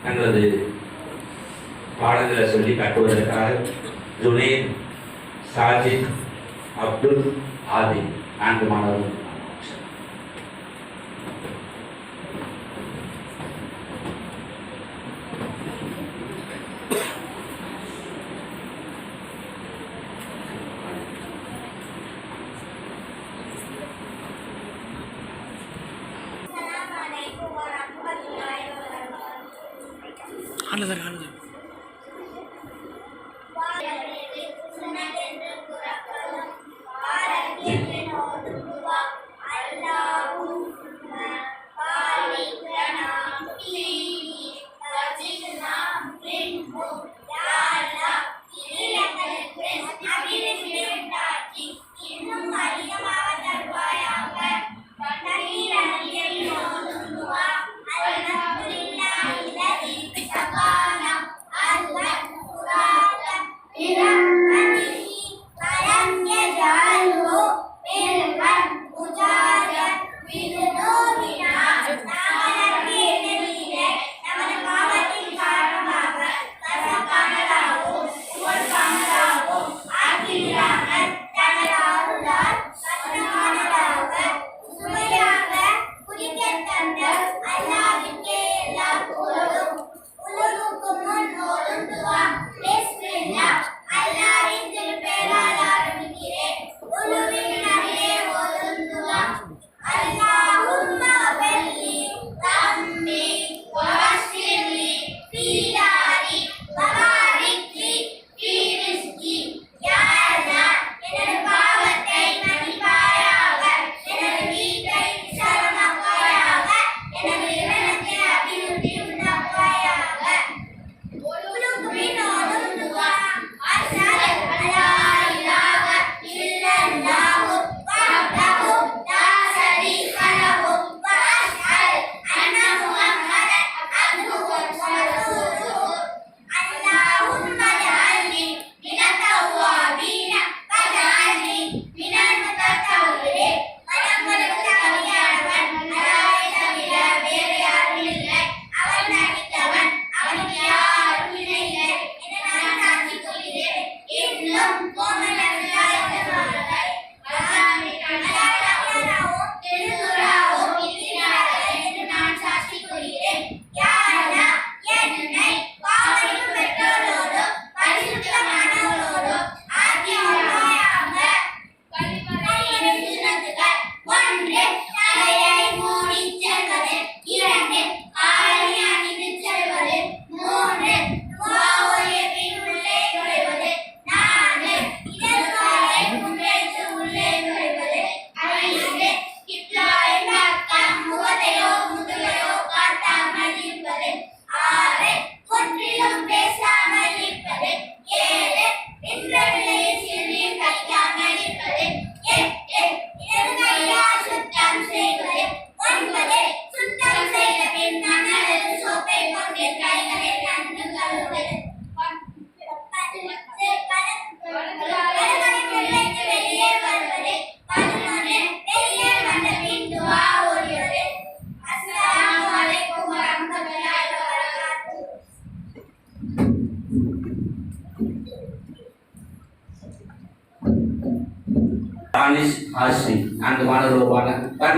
தங்களது பாடங்களை சொல்லி காட்டுவதற்காக ஜுனேத், சாஜித், அப்துல், ஆதி 4 மாணவர்கள்.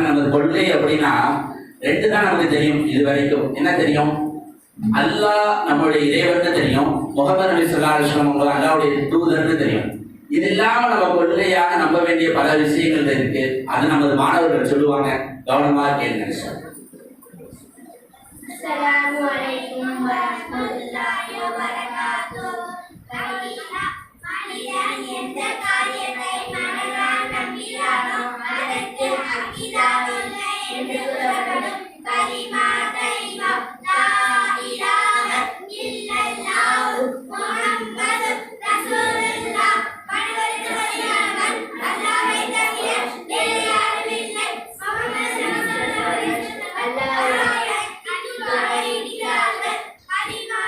நமது கொள்கை அப்படின்னா 2 தான் நமக்கு தெரியும். இது வரைக்கும் என்ன தெரியும்? அல்லாஹ் நம்முடைய இறைவன் தெரியும், முகமது நபி ஸல்லல்லாஹு அலைஹி வஸல்லம் அவங்க அல்லாஹ்வுடைய தூதர்னு தெரியும். இது இல்லாம நம்ம கொள்கையாக நம்ப வேண்டிய பல விஷயங்கள் இருக்கு. அது நமது மாணவர்கள் சொல்லுவாங்க, கவனமா கேளுங்க. அஸ்ஸலாமு அலைக்கும் வரஹ்மத்துல்லாஹி வபரகாத்துஹு. மனிதன் எந்த காரியத்தை மனதால் நம்பினானோ அதற்கு அகிதாவில்லை என்று கூறப்படும் கலிமா தய்யிபா லா இலாஹ இல்லல்லாஹு முஹம்மது ரசூலுல்லாஹ். மனிதனுக்கு வழியானவன் அல்லாஹ்வை தவிர வேறு யாரும் இல்லை. முஹம்மது ரசூலுல்லாஹ் அல்லாஹ் கலிமா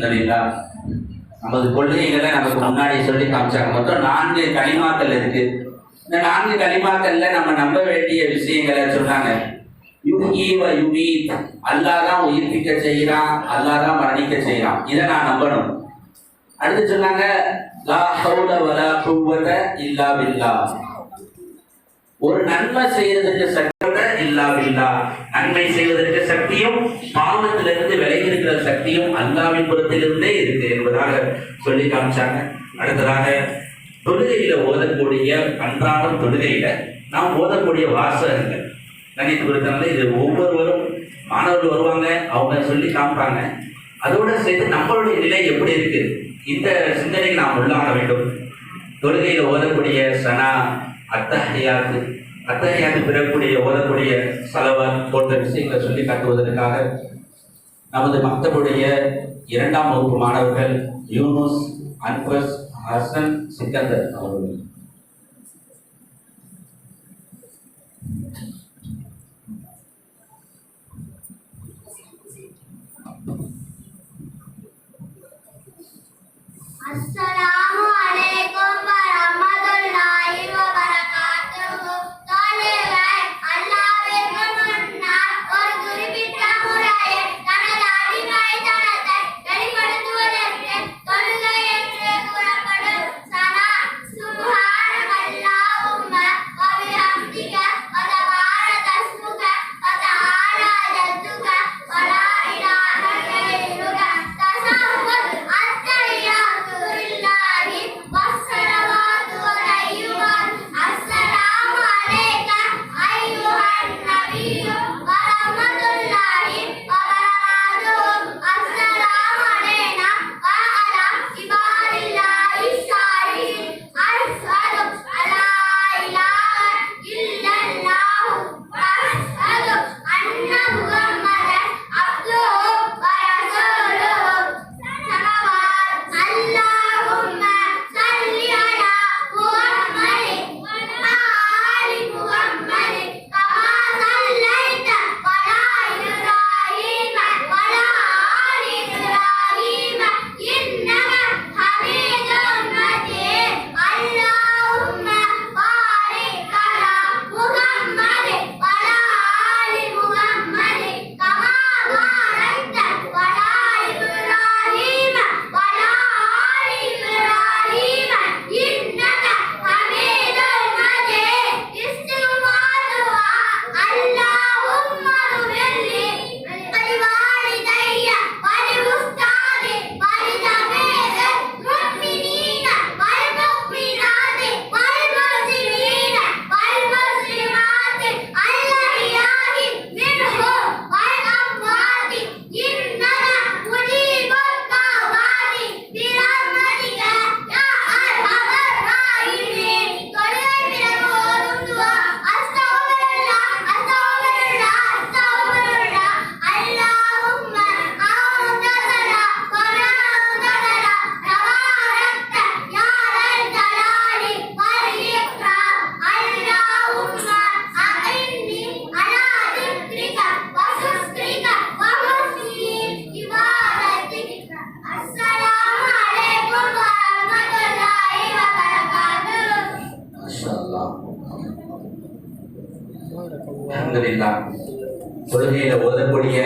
அல்ஹம்துலில்லாஹ். நமது கொள்கைகளை நமக்கு முன்னாடி சொல்லி காமிச்சாங்க. மொத்தம் 4 கலிமாக்கள் இருக்கு. இந்த 4 கலிமாக்கள்ல நம்ம நம்ப வேண்டிய விஷயங்களை சொன்னாங்க. யுஹ்யி வ யுமீத், அல்லாஹ் தான் உயிர்ப்பிக்க செய்கிறான், அல்லாஹ் தான் மரணிக்க செய்கிறான். இதை நான் நம்பணும். அடுத்து சொன்னாங்க லா ஹவுல வலா குவத இல்லா பில்லாஹ், ஒரு நன்மை செய்யறதுக்கு சக்தி இல்லா பில்லாஹ், நன்மை செய்வதற்கு சக்தியும் பாவத்திலிருந்து விலகி இருக்கிற சக்தியும் அல்லாஹ்வின் புறத்திலிருந்தே இருக்கு என்பதாக சொல்லி காமிச்சாங்க. அடுத்ததாக தொழுகையில ஓதக்கூடிய அன்றாடம் தொழுகையில நாம் ஓதக்கூடிய வாசகங்கள் கணித்து கொடுத்தாங்க. இது ஒவ்வொருவரும் மாணவர்கள் வருவாங்க, அவங்க சொல்லி காமிப்பாங்க. அதோட சேர்த்து நம்மளுடைய நிலை எப்படி இருக்கு, இந்த சிந்தனைக்கு நாம் உள்ளாக வேண்டும். தொழுகையில ஓதக்கூடிய சனா, அத்தஹியாத்து பிறக்கூடிய ஓதக்கூடிய சலவாத் போன்ற விஷயங்களை சொல்லி காட்டுவதற்காக நமது மக்தபுடைய 2ஆம் வகுப்பு மாணவர்கள் யூனுஸ், அன்ஃபஸ், ஹசன், சிக்கந்தர் அவர்கள். அஸ்ஸலாமு அலைக்கும் வரஹ்மத்துல்லாஹி வபரகாத்துஹு. தொழுகை அல்லாஹ்விற்கு முன்னால் ஒரு குறிப்பிட்ட முறையில் தனது அடிமைத்தனத்தை வெளிப்படுத்துவதற்கு தொழுகை என்று கூறப்படும். சனா சுப்ஹானல்லாஹும்ம வ பிஹம்திக வ தபாரக ஸ்முக வ தஆலா ஜத்துக வ லா இலாஹ கைருக. தஸவ்வுத் அத்தஹியாத்து லில்லாஹி வஸ்ஸலவாத்து வலையுமாத். அஸ்ஸலாமு அலைக அய்யுஹன் நபிய்யு வ ரஹ்மத்துல்லாஹி வ பரகாத்துஹு. அஸ்ஸலாமு அலைனா வ அலா இபாதில்லாஹி ஸாலிஹீன். அஷ்ஹது அல்லா இலாஹ இல்லல்லாஹு வ அஷ்ஹது அன்ன முஹம்மதன் அப்துஹு வ ரசூலுஹு. ஸலவாத் அல்லாஹும்ம ஸல்லி அலா முஹம்மதின் வ ஆலி முஹம்மதின் கமா ஸல்லைத அலா இப்ராஹீம வ அலா ஆலி இப்ராஹீம இன்னக ஹமீதும் மஜீத். அல்லாஹும்ம பாரிக் அலா முஹம்மதின் வ அலா ஆலி முஹம்மதின் கமா பாரக்த அலா இப்ராஹீம வ அலா ஆலி இப்ராஹீம இன்னக ஹமீதும் மஜீத். இஸ்திக்ஃபார் அல்லாஹும்ம வ்லில்லி வலிவாலிதைய வலிஉஸ்தாதி வலிஜமீஇல் முஃமினீன வல்முஃமினாத்தி வல்முஸ்லிமீன வல்முஸ்லிமாத்தி அல்லஹியாஇ மின்ஹும் வல் அம்வாத்தி இன்னக முஜீபுத் தஅவாத்தி பிரஹ்மதிக யா அர்ஹமர் ராஹிமீன். தொழுகை பிறகு ஓதும் துஆ அஸ்தக்ஃபிருல்லாஹ் அஸ்தக்ஃபிருல்லாஹ் அஸ்தக்ஃபிருல்லாஹ். அல்லாஹும்ம அவுததனா வ நஅவுததனா தபாரக்த யா தல் ஜலாலி வல் இக்ராம். அல்லாஹும்ம அஇன்னி அலா திக்ரிக வ ஷுக்ரிக வ ஹுஸ்னி இபாதத்திக. அஸ்ஸலாமு அலைக்கும் வ ரஹ்மத்துல்லாஹி வ பரகாத்துஹு. மாஷா அல்லாஹ். அல்ஹம்துலில்லாஹ். தொழுகையில ஓதக்கூடிய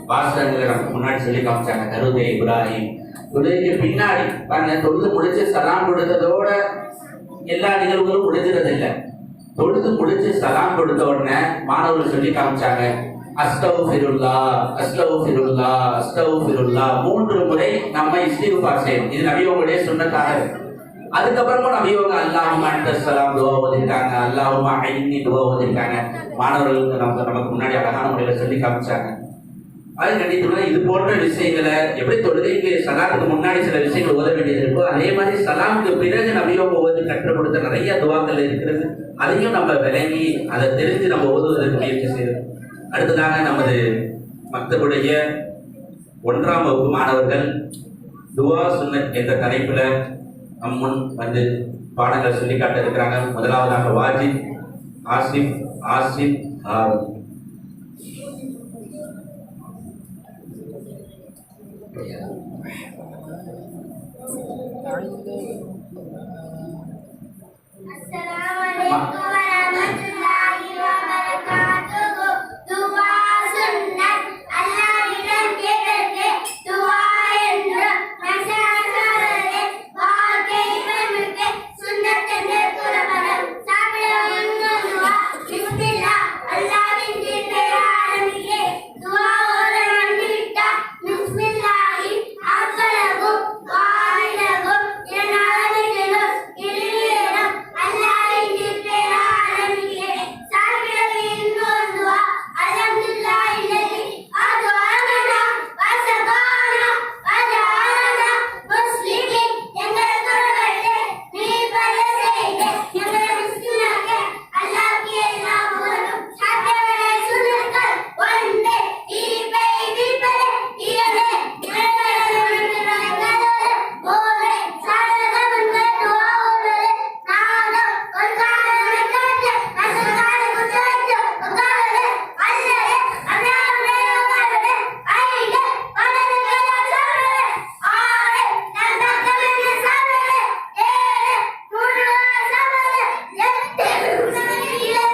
வாசகங்களை நமக்கு முன்னாடி சொல்லி காமிச்சாங்க. கருதை இப்ராஹிம். தொழுகைக்கு பின்னாடி பாருங்க, தொழுது முடிச்சு சலாம் கொடுத்ததோட எல்லா நிகழ்வுகளும் முடிஞ்சிறது இல்லை. தொழுது முடிச்சு சலாம் கொடுத்த உடனே மாணவர்கள் சொல்லி காமிச்சாங்க அஸ்தக்ஃபிருல்லாஹ் அஸ்தக்ஃபிருல்லாஹ் அஸ்தக்ஃபிருல்லாஹ் 3 முறை நம்ம இஸ்திக்ஃபார் செய்யணும். இது நபியோடைய சுன்னத்தாக இருக்கு. அதுக்கப்புறமும் நபியோங்க அல்லாஹும்ம அன்த ஸலாம் துஆ ஓதிருக்காங்க, அல்லாஹும்ம ஐன்னி துஆ ஓதிருக்காங்க. மாணவர்களுக்கு நமக்கு முன்னாடி அழகான முறையில சொல்லி காமிச்சாங்க. அது கண்டிப்பா இது போன்ற விஷயங்களை எப்படி தொழுகைக்கு சலாத்துக்கு முன்னாடி சில விஷயங்கள் ஓத வேண்டியது இருக்கோ, அதே மாதிரி சலாமுக்கு பிறகு நபியோங்க ஓதி கற்றுக் கொடுத்த நிறைய துவாக்கள் இருக்கிறது. அதையும் நம்ம விளங்கி அதை தெரிஞ்சு நம்ம ஓதுவதற்கு முயற்சி செய்யணும். அடுத்ததாக நமது மக்தபுடைய 1ஆம் வகுப்பு மாணவர்கள் துவா சுன்னத் என்ற தலைப்புல நம் முன் வந்து பாடங்கள் சொல்லி காட்ட இருக்கிறாங்க. முதலாவதாக வாஜித், ஆசிப், ஹாரூன். வரஹ்மத்துல்லாஹி வபரகாத்துஹு. துஆ சுன்னத், அல்லாஹ்விடம் கேட்கிறது துஆ என்று நசரே வாழ்க்கை பெருமிக்கு சுன்னத் என்று கூறப்படும். சாப்பிட வேண்டும் துஆ பிஸ்மில்லாஹ், அல்லாஹ்வின் பெயரால் ஆரம்பிக்கிறே. துஆ ஓத வந்துவிட்டால் பிஸ்மில்லாஹி அவ்வளவும் வாயிலவும் என் அளவிலும் இருளிலும் அல்லாஹ்வின் பெயரால் ஆரம்பிக்கிறே. சாப்பிட வேண்டும் துஆ அல்ஹம்துலில்லாஹி அல்லதி அதுஅமனா வஸகானா வஜஅலனா முஸ்லிமீன். எங்கள் குரலை நீ பல செய்த எங்கள் முஸ்லிமாக அல்லாஹ்வுக்கு எல்லா புகழும். சாப்பிட சுன்னத்கள் ஒன்று தீபை தீபரே தீயவே போலே சாரதமன்கள் துஆவுலே நாதம் ஒரு காரணம் கேட்டு அசகார குஜாத்து உகாலே அல்லே அல்லாஹ்வே உகாலே ஐலே பலனகல சாரலே ஆரே நந்தகமன சாரலே ஏலே குருவா சாரலே எத்தே உனகிலே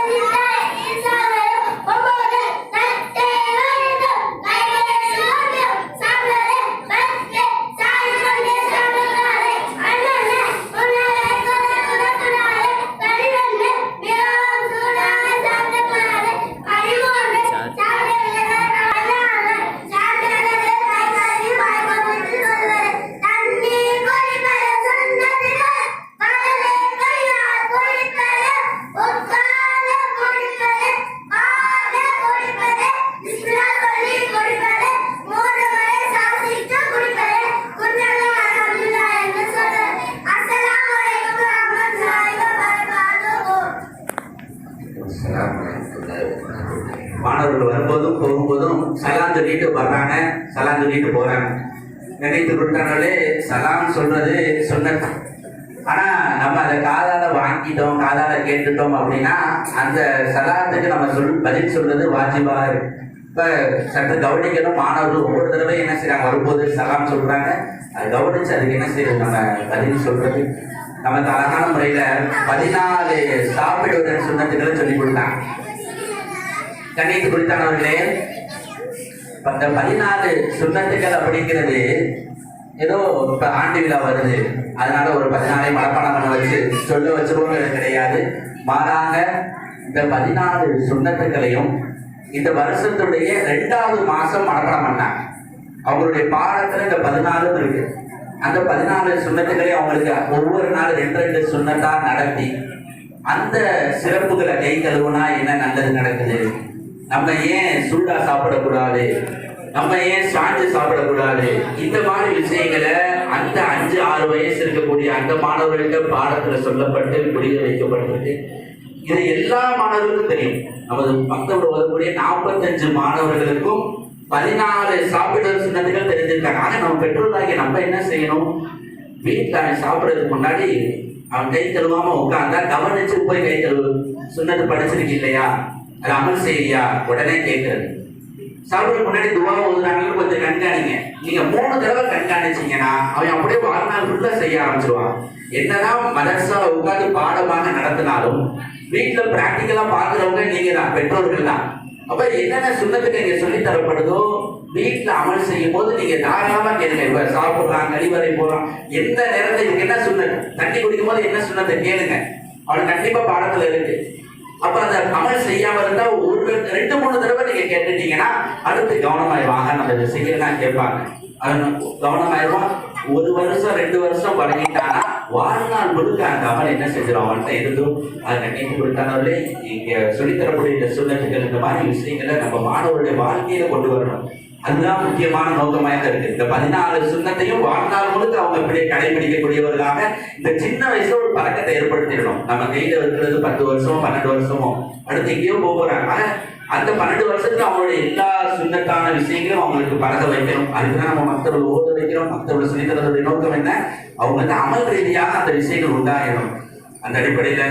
இசாரலே ஒவ்வொரு தத்தே வந்து கைலே சாரலே சாரலே பத்தே சாரலே சாரலே அண்ணனே உனலே குரகுரகுனாலே கரிவண்ணே மிராம் சூடாலே சாரலே அறிவோனே சாரலே அல்லாஹ் சாரலே கைகாரி வாய்மொழி சொல்லே தண்ணி குடிப்பல சுன்னத்திலே காலே கையால் குடிப்பல உட்கார்ந்து குடிப்பல ஆட குடிப்பல பிஸ்மில்லாஹ் சொல்லி குடிப்பல மூணு முறை சாசிட்டு குடிப்பல குன்னல அல்ஹம்துலில்லாஹ் என்று சொல்லே. அஸ்ஸலாமு அலைக்கும் வரஹ்மத்துல்லாஹி வபரகாத்துஹு. மாணவர்கள் வரும்போதும் போகும்போதும் சலாம் சொல்லிட்டு வர்றாங்க, சலாம் சொல்லிட்டு போறாங்க. நினைத்து கொண்டாலே சலாம் சொல்றது சுன்னத். ஆனா நம்ம அதை காதால வாங்கிட்டோம், காதால கேட்டுட்டோம் அப்படின்னா அந்த சலாத்துக்கு நம்ம பதில் சொல்றது வாஜிபா இருக்கு. இப்ப சற்று கவனிக்கணும். மாணவர்கள் ஒவ்வொரு தடவை என்ன செய்யறாங்க, வரும்போது சலாம் சொல்றாங்க, அதை கவனிச்சு அதுக்கு என்ன செய்யறது, நம்ம பதில் சொல்றது. நமக்கு அழகான முறையில 14 சாப்பிடுவதன் சுண்ணத்துக்களை சொல்லி கொடுத்தாங்க. கண்ணியத்து குறித்தானவர்களே, அந்த 14 சுண்ணத்துக்கள் அப்படிங்கிறது ஏதோ இப்ப ஆண்டு விழா வருது அதனால ஒரு 14 மனப்பாடம் பண்ண வச்சு சொல்ல வச்சிருவோம் கிடையாது. மாறாக இந்த 14 சுண்ணத்துக்களையும் இந்த வருஷத்துடைய 2வது மாசம் மனப்பாடம் பண்ணாங்க. அவங்களுடைய பாடத்துல இந்த 14 இருக்கு. அந்த 14 சுண்ணத்துக்களை அவங்களுக்கு ஒவ்வொரு நாள் 2 சுண்ணத்தா நடத்தி அந்த சிறப்புகளை கை கழுவுனா என்ன நல்லது நடக்குது, நம்ம ஏன் சூடா சாப்பிடக்கூடாது, நம்ம ஏன் சாஞ்சு சாப்பிடக்கூடாது, இந்த மாதிரி விஷயங்களை அந்த 5-6 வயசு இருக்கக்கூடிய அந்த மாணவர்கள்ட்ட பாடத்துல சொல்லப்பட்டு புரிய வைக்கப்பட்டிருக்கு. இது எல்லா மாணவர்களுக்கும் தெரியும். நமது மக்தபுல ஓதக்கூடிய 45 மாணவர்களுக்கும் 14 சாப்பிடுற சுண்ணத்துகள் தெரிஞ்சிருக்காங்க. ஆனா நம்ம பெற்றோர்களாகிய நம்ம என்ன செய்யணும், வீட்டுல அவன் சாப்பிடுறதுக்கு முன்னாடி அவன் கை கழுவாம உட்கார்ந்தா கவனிச்சு போய் கை கழுவு, சுண்ணத்து படிச்சிருக்கு இல்லையா, அது அமல் செய்யா, உடனே கேட்கறது. சாப்பிடுறதுக்கு முன்னாடி துவா ஓதுறாங்கன்னு கொஞ்சம் கண்காணிங்க. நீங்க 3 தடவை கண்காணிச்சீங்கன்னா அவன் அப்படியே வாழ்நாள் ஃபுல்லா செய்ய ஆரம்பிச்சிருவான். என்னதான் மதரசால உட்காந்து பாடமாக நடத்தினாலும் வீட்டுல பிராக்டிக்கலா பாக்குறவங்க நீங்க தான், பெற்றோர்கள் தான். அப்ப என்னென்ன சுண்ணத்துக்கு நீங்க சொல்லி தரப்படுதோ வீட்டுல அமல் செய்யும் போது நீங்க தாராளமா கேளுங்க. இப்ப சாப்பிடுறான், கழிவறை போறான், எந்த நேரத்துல இவங்க என்ன சுண்ணத்து, தண்ணி குடிக்கும் போது என்ன சுண்ணத்தை கேளுங்க. அவனுக்கு கண்டிப்பா பாடத்துல இருக்கு. அப்ப அந்த அமல் செய்யாம இருந்தா ஒரு 2-3 தடவை நீங்க கேட்டுட்டீங்கன்னா அடுத்து கவனமாயிருவாங்க. நம்ம இதை செய்யலாம் கேட்பாங்க, கவனமாயிருவான். 1 வருஷம் 2 வருஷம் பழகிட்டானா வாழ்நாள் முழுக்க அந்த அமல் என்ன செஞ்சிடும், அவன்கிட்ட இருந்தும். அதை கண்டிப்பு கொடுத்தானவர்களே, இங்க சொல்லித்தரக்கூடிய இந்த சுண்ணத்துக்கள் இந்த மாதிரி விஷயங்களை நம்ம மாணவருடைய வாழ்க்கையில கொண்டு வரணும். அதுதான் முக்கியமான நோக்கமாக இருக்கு. இந்த 14 சுண்ணத்தையும் வாழ்நாள் முழுக்க அவங்க இப்படி கடைபிடிக்கக்கூடியவர்களாக இந்த சின்ன வயசுல ஒரு பழக்கத்தை ஏற்படுத்திடணும். நம்ம கையில இருக்கிறது 10 வருஷமோ 12 வருஷமோ அடுத்து எங்கேயோ போறாங்க. அந்த 12 வருஷத்துல அவங்களுடைய எல்லா சுண்ணத்தான விஷயங்களும் அவங்களுக்கு பழக வைக்கணும். அதுக்குதான் நம்ம மற்றவர்கள் ஓத வைக்கிறோம். மற்றவர்கள் சொல்லித்தரதுடைய நோக்கம் என்ன, அவங்க வந்து அமல் ரீதியாக அந்த விஷயங்கள் உண்டாகணும். அந்த அடிப்படையில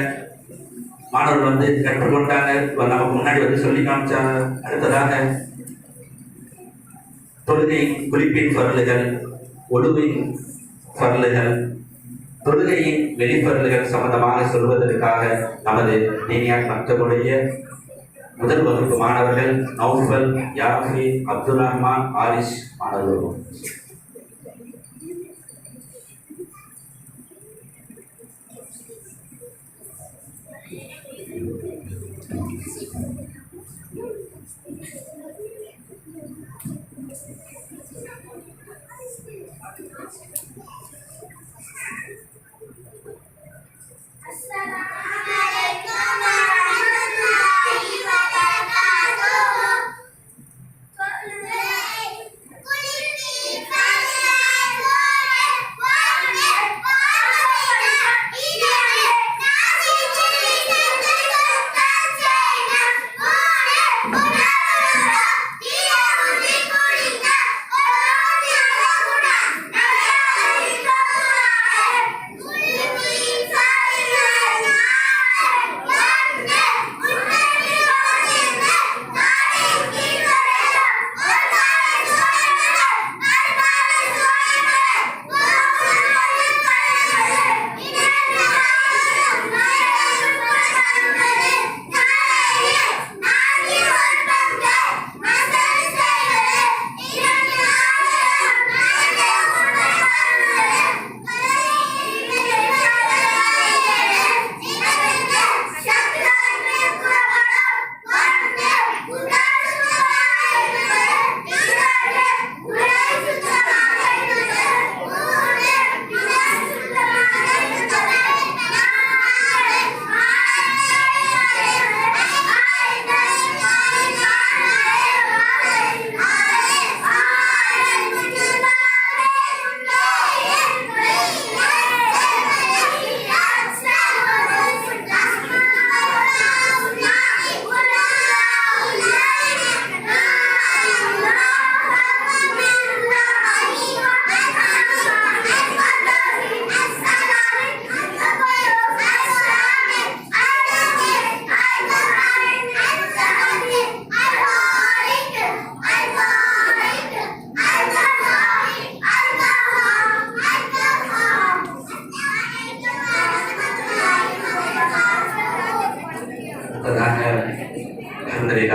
மாணவர்கள் கற்றுக்கொண்டாங்க, நமக்கு முன்னாடி சொல்லி காமிச்சாங்க. அடுத்ததாக தொழுகை குறிப்பின் பரலுகள், ஒழுவின் பரலுகள், தொழுகையின் வெளிப்பொருள்கள் சம்பந்தமாக சொல்வதற்காக நமது தீனியார் மக்களுடைய முதல் வகுப்பு மாணவர்கள் நௌஃபல், யாஃபி, அப்துல் ரஹ்மான், ஆரிஷ் மாணவர்கள்.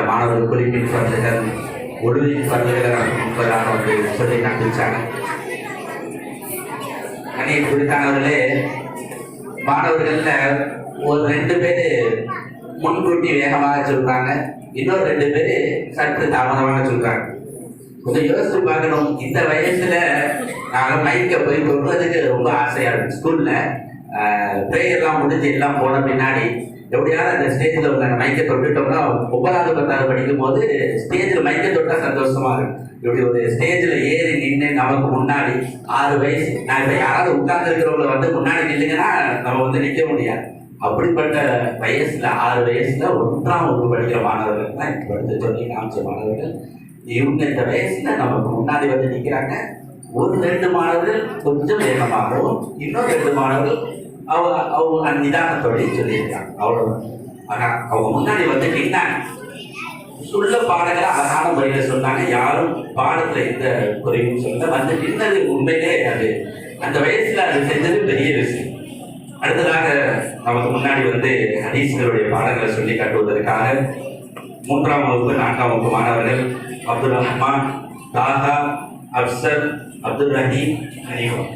மாணவர்கள் குறிப்பின் பள்ளிகள் ஒழுவின் பள்ளிகள் முன்பதாக வந்து சொல்லி காண்பிச்சாங்க. அன்னைக்கு குறித்தானவர்களே மாணவர்கள்ல ஒரு 2 பேர் முன்கூட்டி வேகமாக சொல்றாங்க, இன்னொரு 2 பேர் சற்று தாமதமாக சொல்றாங்க. கொஞ்சம் யோசிச்சு பார்க்கணும். இந்த வயசுல நாங்க மைக்க போய் தொடுறதுக்கு ரொம்ப ஆசையா இருக்கும். ஸ்கூல்ல ப்ரேயர்லாம் முடிஞ்சு எல்லாம் போன பின்னாடி எப்படியாவது அந்த ஸ்டேஜில் உள்ள மைக்கை தொட்டுட்டோம்னா 9வது 10வது படிக்கும் போது ஸ்டேஜில் மைக்கை தொட்டா சந்தோஷமா இருக்கும். இப்படி ஒரு ஸ்டேஜில் ஏறி நின்று நமக்கு முன்னாடி 6 வயசு, நான் இப்போ யாராவது உட்கார்ந்து இருக்கிறவங்கள வந்து முன்னாடி நில்லுங்கன்னா நம்ம வந்து நிற்க முடியாது. அப்படிப்பட்ட வயசுல 6 வயசுல 1ஆம் வகுப்பு படிக்கிற மாணவர்கள் தான் இப்போ எடுத்து சொல்லி காமிச்ச மாணவர்கள். இவங்க இந்த வயசுல நமக்கு முன்னாடி வந்து நிற்கிறாங்க. ஒரு 2 மாணவர்கள் கொஞ்சம் வேகமாகவும், இன்னொரு 2 மாணவர்கள் அவங்க நிதானத்தோடய சொல்லியிருக்காங்க. அவ்வளவுதான். ஆனா அவங்க முன்னாடி வந்து நின்னாங்க, சொல்ல பாடங்களை அழகான முறையில சொன்னாங்க. யாரும் பாடத்துல எந்த குறையும் சொல்ல வந்து நின்னது உண்மையிலே அது அந்த வயசுல அது செஞ்சது பெரிய விஷயம். அடுத்ததாக நமக்கு முன்னாடி வந்து ஹதீஸ்களுடைய பாடங்களை சொல்லி காட்டுவதற்காக 3ஆம் வகுப்பு 4ஆம் வகுப்பு மாணவர்கள் அப்துல் ரஹ்மான், தாஹா, அப்சர், அப்துல் ரஹீம், ஹனீஃபா.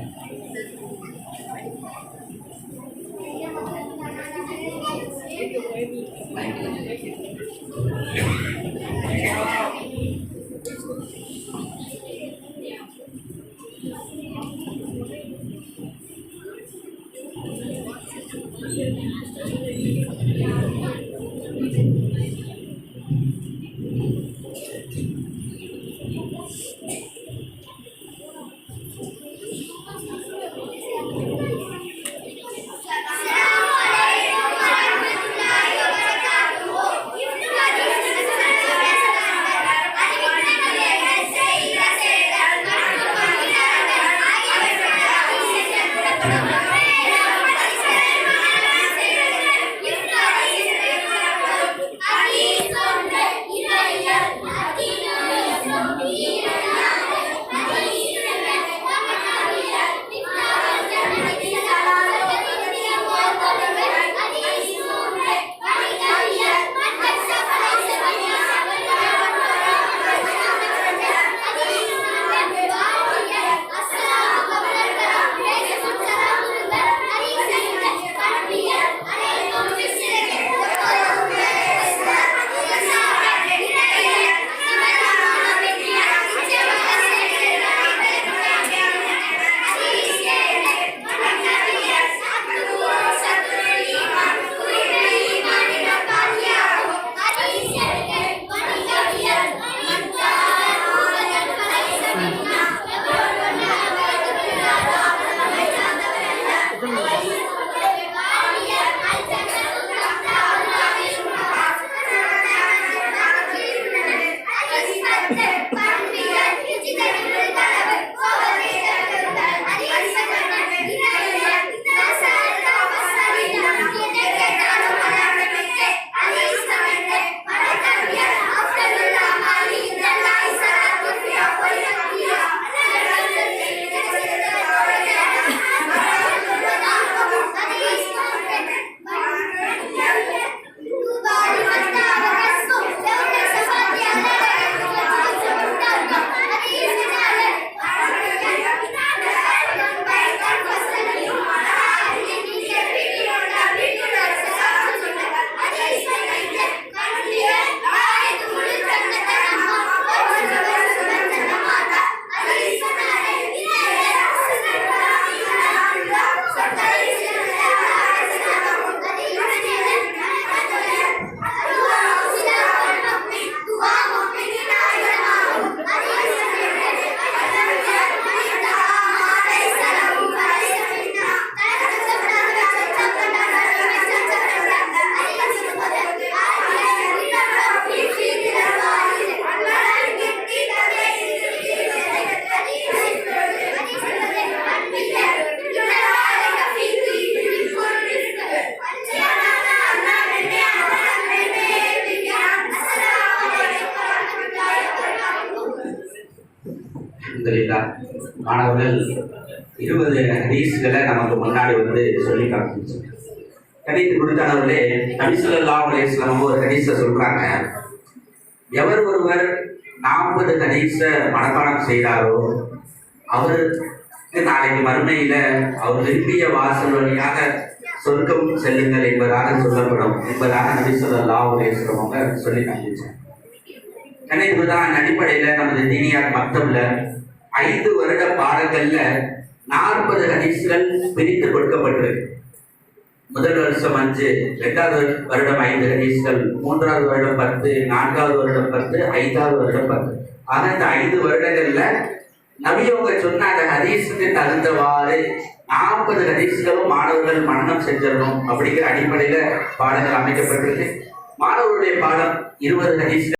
அல்ஹம்துலில்லாஹ் மாணவர்கள் 20 ஹதீஸ்களை நமக்கு முன்னாடி வந்து சொல்லி காமிச்சு. ஹதீஸ் கொடுத்தானவர்களே நபி ஸல்லல்லாஹு அலைஹி வஸல்லம் ஒரு ஹதீஸை சொல்றாங்க. எவர் ஒருவர் 40 ஹதீஸை மனப்பாடம் செய்தாரோ அவருக்கு நாளைக்கு மறுமையில அவர் விரும்பிய வாசல் வழியாக சொர்க்கம் செல்லுங்கள் என்பதாக சொல்லப்படும் என்பதாக நபி ஸல்லல்லாஹு அலைஹி வஸல்லம் அவங்க சொல்லி காமிச்சாங்க. இதுதான் அடிப்படையில நமது தீனியார் மக்தப்ல 5 வருட பாடங்கள்ல 40 ஹதீஸ்கள் பிரித்து கொடுக்கப்பட்டிருக்கு. முதல் வருஷம் 5, 2வது வருடம் 5 ஹதீஸ்கள், 3வது வருடம் 10, 4வது வருடம் 10, 5வது வருடம் 10. ஆக இந்த 5 வருடங்கள்ல நபியவங்க சொன்ன அந்த ஹதீஸுக்கு தகுந்தவாறு 40 ஹதீஸ்களும் மாணவர்கள் மனனம் செஞ்சிடணும் அப்படிங்கிற அடிப்படையில பாடங்கள் அமைக்கப்பட்டிருக்கு. மாணவருடைய பாடம் 20 ஹதீஸ்கள்